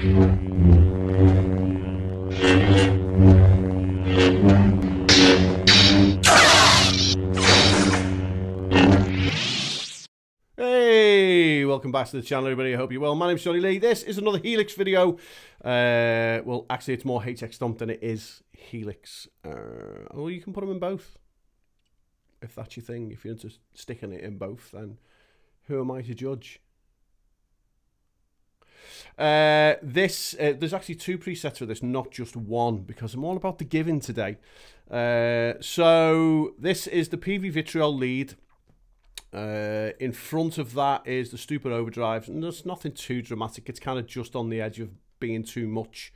Hey, welcome back to the channel, everybody. I hope you're well. My name's Jonny Lee. This is another HELIX video. Well, actually, it's more HX Stomp than it is HELIX. Or you can put them in both, if that's your thing. If you're into sticking it in both, then who am I to judge? There's actually two presets for this, not just one, because I'm all about the giving today. So this is the PV Vitriol lead. In front of that is the Stupid Overdrive, and there's nothing too dramatic. It's kind of just on the edge of being too much.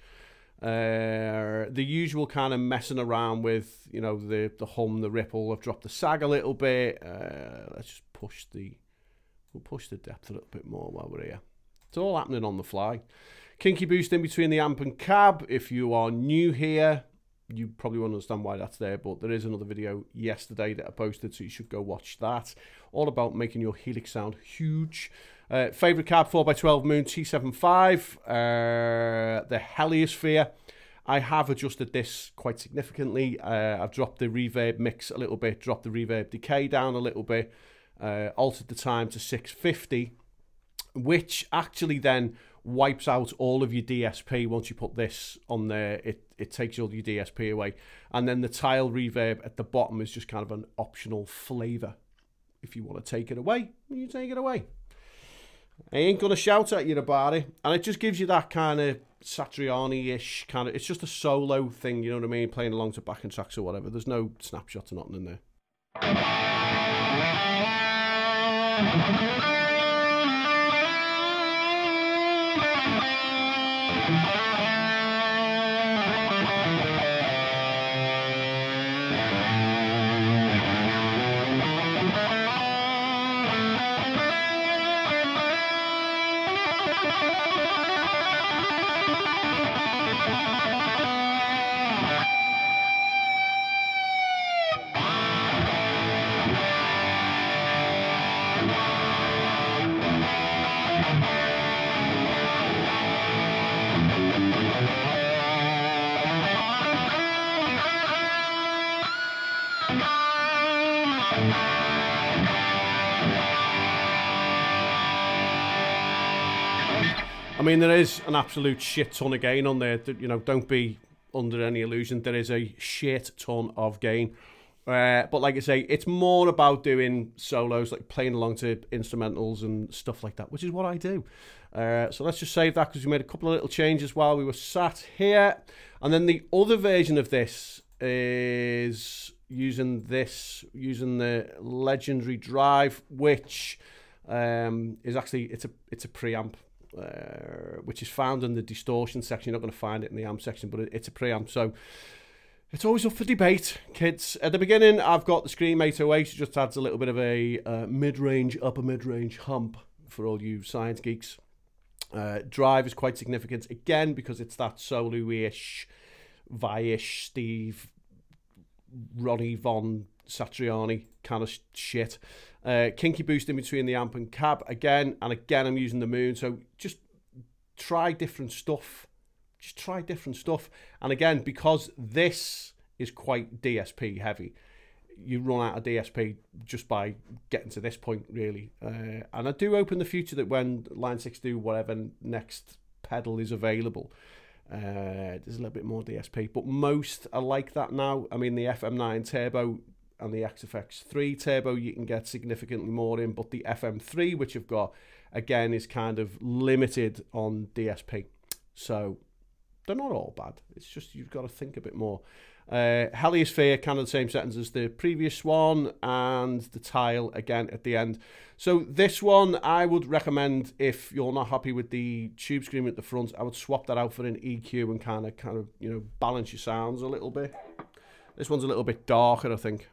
The usual kind of messing around with, you know, the hum, the ripple. I've dropped the sag a little bit. Let's just we'll push the depth a little bit more while we're here. It's all happening on the fly. Kinky boost in between the amp and cab. If you are new here, you probably won't understand why that's there, but there is another video yesterday that I posted, so you should go watch that. All about making your HELIX sound huge. Favorite cab, 4x12 Moon T75. The Helisphere. I have adjusted this quite significantly. I've dropped the reverb mix a little bit, dropped the reverb decay down a little bit, altered the time to 650, which actually then wipes out all of your DSP. Once you put this on there, it takes all your DSP away. And then the tile reverb at the bottom is just kind of an optional flavor. If you want to take it away, you take it away. I ain't gonna shout at you about it. And it just gives you that kind of Satriani-ish kind of, it's just a solo thing, you know what I mean? Playing along to backing tracks or whatever. There's no snapshots or nothing in there. I mean, there is an absolute shit ton of gain on there. You know, don't be under any illusion. There is a shit ton of gain. But like I say, it's more about doing solos, like playing along to instrumentals and stuff like that, which is what I do. So let's just save that because we made a couple of little changes while we were sat here. And then the other version of this is using the legendary drive, which is actually, it's a preamp. Which is found in the distortion section. You're not going to find it in the amp section, but it's a preamp, so it's always up for debate, kids. At the beginning, I've got the Scream 808, which just adds a little bit of a mid-range, upper mid-range hump for all you science geeks. Drive is quite significant, again, because it's that solo-ish, Vi-ish, Steve, Ronnie Von Satriani kind of shit. Kinky boost in between the amp and cab again, and again I'm using the Moon, so just try different stuff. Just try different stuff. And again, because this is quite DSP heavy, you run out of DSP just by getting to this point, really. And I do hope in the future that when Line 6 do whatever next pedal is available, there's a little bit more DSP, but most are like that now. I mean, the FM9 Turbo and the XFX3 Turbo, you can get significantly more in, but the FM3, which I've got, again, is kind of limited on DSP. So they're not all bad. It's just you've got to think a bit more. Helisphere, kind of the same settings as the previous one, and the tile again at the end. So this one I would recommend, if you're not happy with the tube scream at the front, I would swap that out for an EQ and kind of you know, balance your sounds a little bit. This one's a little bit darker, I think.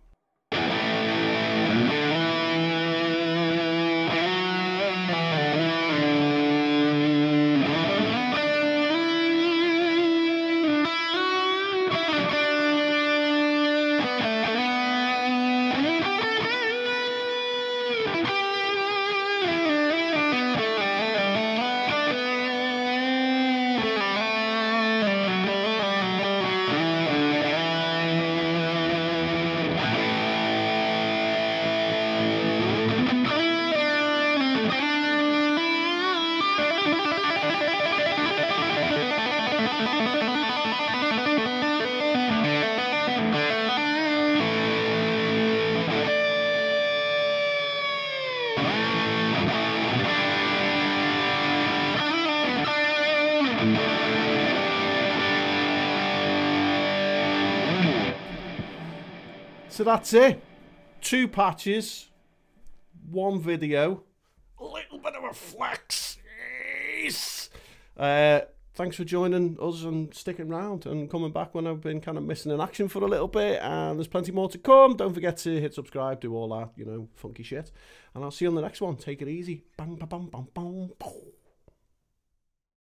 So that's it. 2 patches, 1 video, a little bit of a flex. Yes. Thanks for joining us and sticking around and coming back when I've been kind of missing in action for a little bit. And there's plenty more to come. Don't forget to hit subscribe, do all that, you know, funky shit. And I'll see you on the next one. Take it easy. Bang, bang, bang, bang, bang.